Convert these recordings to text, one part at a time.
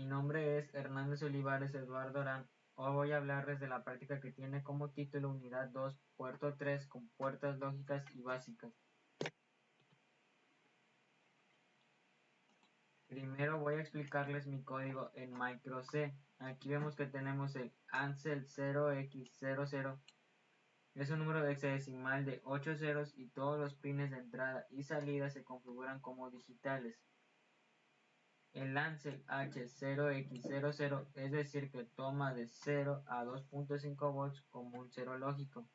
Mi nombre es Hernández Olivares Eduardo Arán. Hoy voy a hablarles de la práctica que tiene como título Unidad 2, Puerto 3 con puertas lógicas y básicas. Primero voy a explicarles mi código en micro C. Aquí vemos que tenemos el ANSEL 0x00. Es un número hexadecimal de 8 ceros y todos los pines de entrada y salida se configuran como digitales. El ANSEL H0x00, es decir que toma de 0 a 2.5 volts como un 0 lógico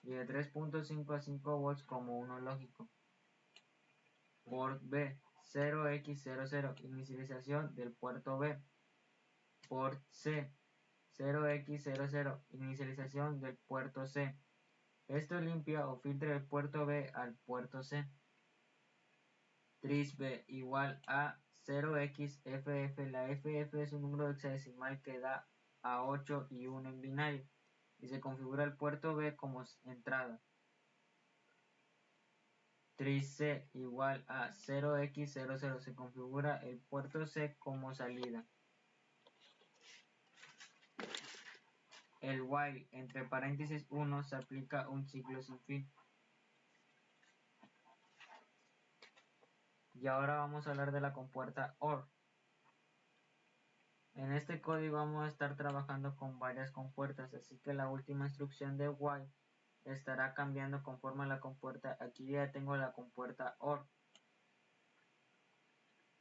y de 3.5 a 5 volts como 1 lógico. Port B, 0x00, inicialización del puerto B. Port C, 0x00, inicialización del puerto C. Esto limpia o filtra el puerto B al puerto C. Tris B igual a 0xFF. La FF es un número hexadecimal que da a 8 y 1 en binario y se configura el puerto B como entrada. Tris C igual a 0x00, se configura el puerto C como salida. El while entre paréntesis 1 se aplica un ciclo sin fin. Y ahora vamos a hablar de la compuerta OR. En este código vamos a estar trabajando con varias compuertas, así que la última instrucción de while estará cambiando conforme a la compuerta. Aquí ya tengo la compuerta OR.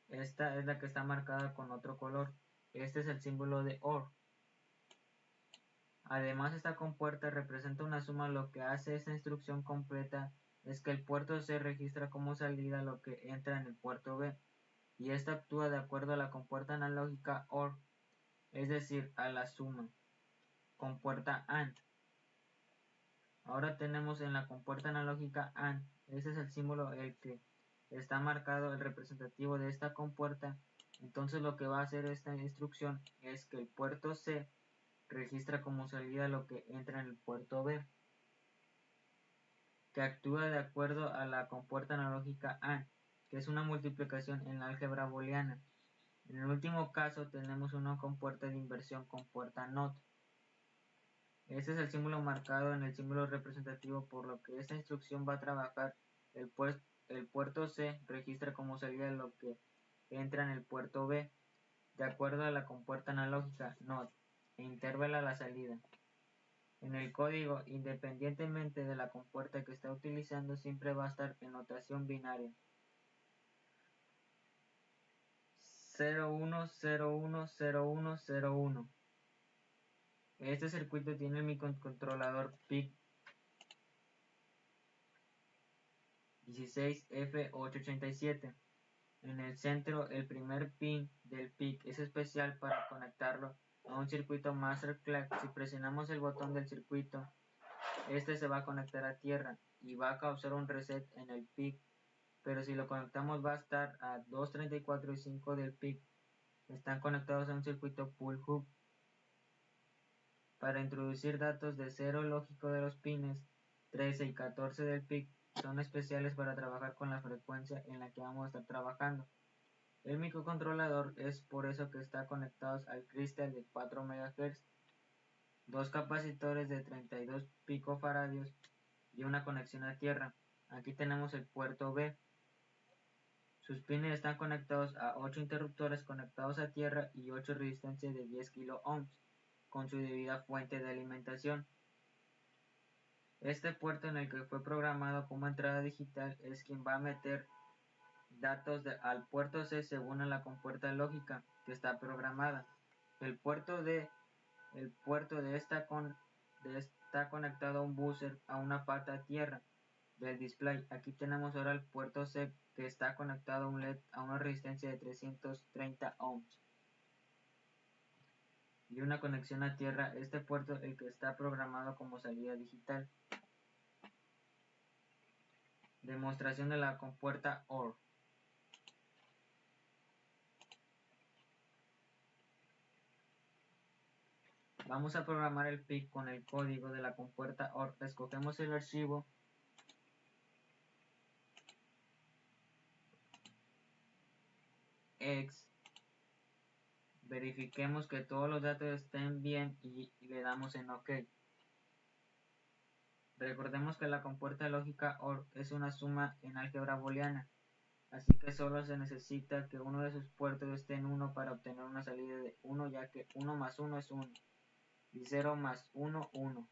Esta es la que está marcada con otro color. Este es el símbolo de OR. Además, esta compuerta representa una suma. Lo que hace esta instrucción completa es que el puerto C registra como salida lo que entra en el puerto B, y esta actúa de acuerdo a la compuerta analógica OR, es decir, a la suma. Compuerta AND. Ahora tenemos en la compuerta analógica AND, ese es el símbolo el que está marcado, el representativo de esta compuerta. Entonces lo que va a hacer esta instrucción es que el puerto C registra como salida lo que entra en el puerto B, que actúa de acuerdo a la compuerta analógica AND, que es una multiplicación en la álgebra booleana. En el último caso tenemos una compuerta de inversión con puerta NOT. Este es el símbolo marcado en el símbolo representativo, por lo que esta instrucción va a trabajar. El puerto C registra como salida lo que entra en el puerto B, de acuerdo a la compuerta analógica NOT, e intervala la salida. En el código, independientemente de la compuerta que está utilizando, siempre va a estar en notación binaria. 01010101. Este circuito tiene el microcontrolador PIC 16F887. En el centro, el primer pin del PIC es especial para conectarlo a un circuito master clock. Si presionamos el botón del circuito, este se va a conectar a tierra y va a causar un reset en el PIC, pero si lo conectamos va a estar a 2.34 y 5 del PIC. Están conectados a un circuito pull hub. Para introducir datos de cero lógico de los pines 13 y 14 del PIC, son especiales para trabajar con la frecuencia en la que vamos a estar trabajando. El microcontrolador es por eso que está conectados al cristal de 4 MHz, dos capacitores de 32 picofaradios y una conexión a tierra. Aquí tenemos el puerto B. Sus pines están conectados a 8 interruptores conectados a tierra y 8 resistencias de 10 kΩ con su debida fuente de alimentación. Este puerto, en el que fue programado como entrada digital, es quien va a meter datos al puerto C según a la compuerta lógica que está programada. El puerto D está conectado a un buzzer, a una pata a tierra del display. Aquí tenemos ahora el puerto C, que está conectado a un LED a una resistencia de 330 ohms y una conexión a tierra. Este puerto el que está programado como salida digital. Demostración de la compuerta OR. Vamos a programar el PIC con el código de la compuerta OR. Escogemos el archivo X Verifiquemos que todos los datos estén bien y le damos en OK. Recordemos que la compuerta lógica OR es una suma en álgebra booleana, así que solo se necesita que uno de sus puertos esté en 1 para obtener una salida de 1, ya que 1 más 1 es 1 y 0 más 1, 1.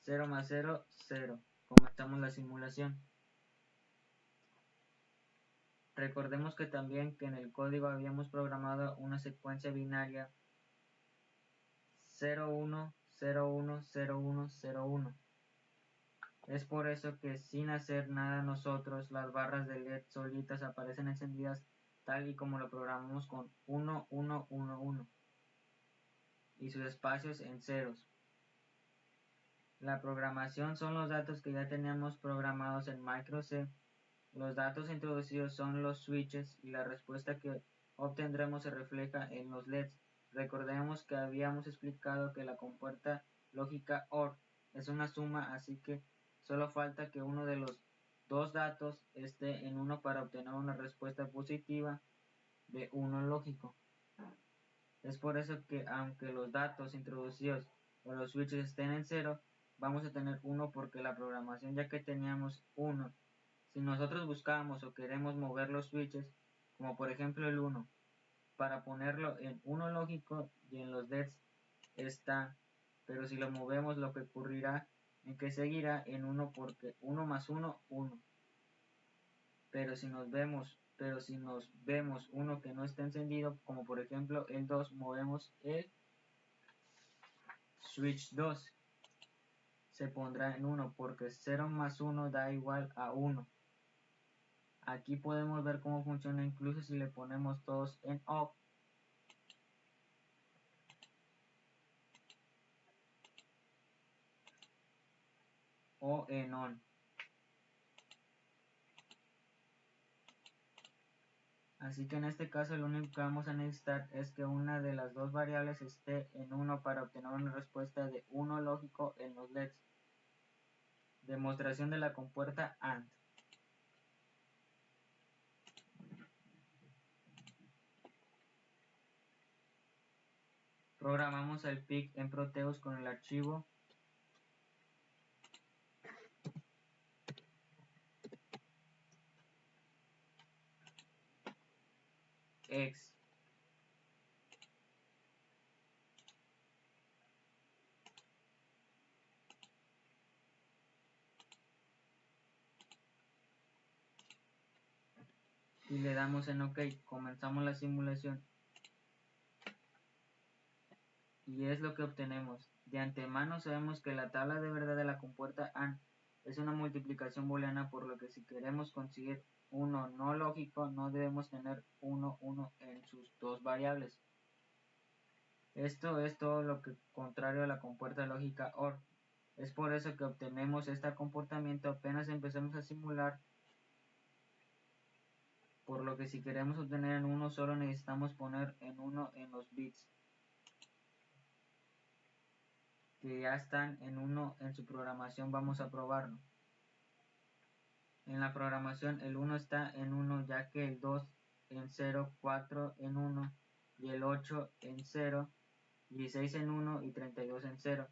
0 más 0, 0. Comenzamos la simulación. Recordemos que también que en el código habíamos programado una secuencia binaria 01, 01, 01, 01. Es por eso que sin hacer nada nosotros, las barras de LED solitas aparecen encendidas tal y como lo programamos con 1, 1, 1, 1 y sus espacios en ceros. La programación son los datos que ya teníamos programados en micro C. Los datos introducidos son los switches y la respuesta que obtendremos se refleja en los LEDs. Recordemos que habíamos explicado que la compuerta lógica OR es una suma, así que solo falta que uno de los dos datos esté en 1 para obtener una respuesta positiva de 1 lógico. Es por eso que aunque los datos introducidos o los switches estén en 0, vamos a tener 1 porque la programación ya que teníamos 1. Si nosotros buscamos o queremos mover los switches, como por ejemplo el 1, para ponerlo en 1 lógico y en los LEDs está, pero si lo movemos lo que ocurrirá en que seguirá en 1 porque 1 más 1, 1. Pero si nos vemos uno que no está encendido, como por ejemplo el 2, movemos el switch 2. Se pondrá en 1 porque 0 más 1 da igual a 1. Aquí podemos ver cómo funciona incluso si le ponemos todos en off o en on. Así que en este caso lo único que vamos a necesitar es que una de las dos variables esté en 1 para obtener una respuesta de 1 lógico en los LEDs. Demostración de la compuerta AND. Programamos el PIC en Proteus con el archivo X. Y le damos en OK. Comenzamos la simulación. Y es lo que obtenemos. De antemano sabemos que la tabla de verdad de la compuerta AND es una multiplicación booleana, por lo que si queremos conseguir uno no lógico no debemos tener 1, 1 en sus dos variables. Esto es todo lo que contrario a la compuerta lógica OR. Es por eso que obtenemos este comportamiento apenas empezamos a simular, por lo que si queremos obtener en 1 solo necesitamos poner en 1 en los bits que ya están en 1 en su programación. Vamos a probarlo. En la programación el 1 está en 1 ya que el 2 en 0, 4 en 1 y el 8 en 0, 16 en 1 y 32 en 0,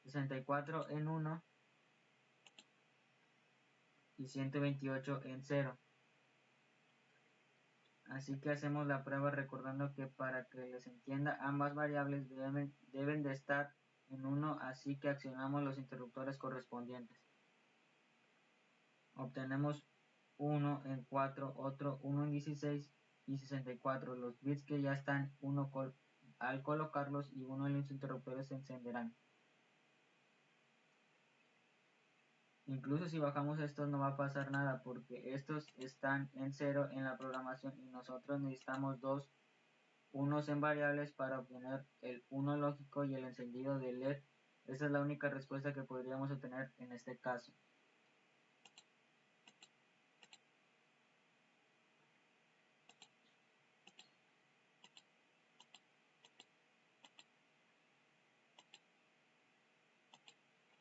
64 en 1 y 128 en 0. Así que hacemos la prueba recordando que para que les entienda ambas variables deben de estar en 1, así que accionamos los interruptores correspondientes. Obtenemos 1 en 4, otro 1 en 16 y 64. Los bits que ya están al colocarlos y uno de los interruptores se encenderán. Incluso si bajamos estos no va a pasar nada porque estos están en 0 en la programación y nosotros necesitamos dos unos en variables para obtener el 1 lógico y el encendido del LED. Esa es la única respuesta que podríamos obtener en este caso.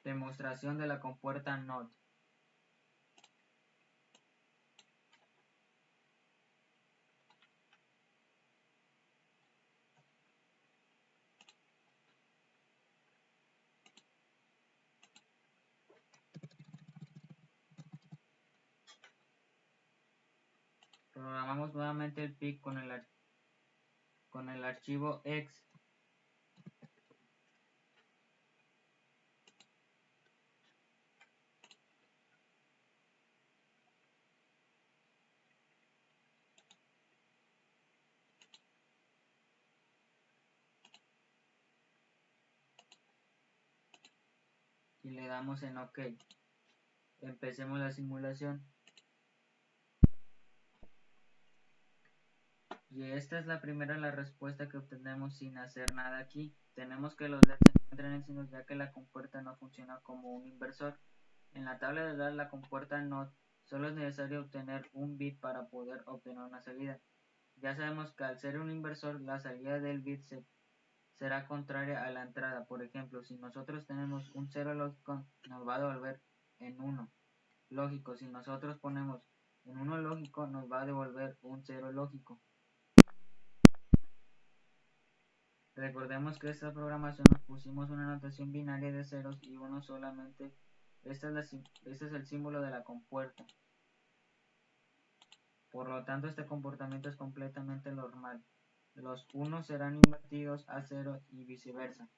Demostración de la compuerta NOT. Programamos nuevamente el PIC con el archivo X. Y le damos en OK. Empecemos la simulación. Y esta es la respuesta que obtenemos sin hacer nada aquí. Tenemos que los LEDs se encuentran enciendidos ya que la compuerta no funciona como un inversor. En la tabla de datos la compuerta no solo es necesario obtener un bit para poder obtener una salida. Ya sabemos que al ser un inversor la salida del bit será contraria a la entrada. Por ejemplo, si nosotros tenemos un 0 lógico nos va a devolver en 1 lógico. Si nosotros ponemos en 1 lógico nos va a devolver un 0 lógico. Recordemos que esta programación nos pusimos una notación binaria de ceros y unos solamente. Este es el símbolo de la compuerta. Por lo tanto, este comportamiento es completamente normal. Los unos serán invertidos a 0 y viceversa.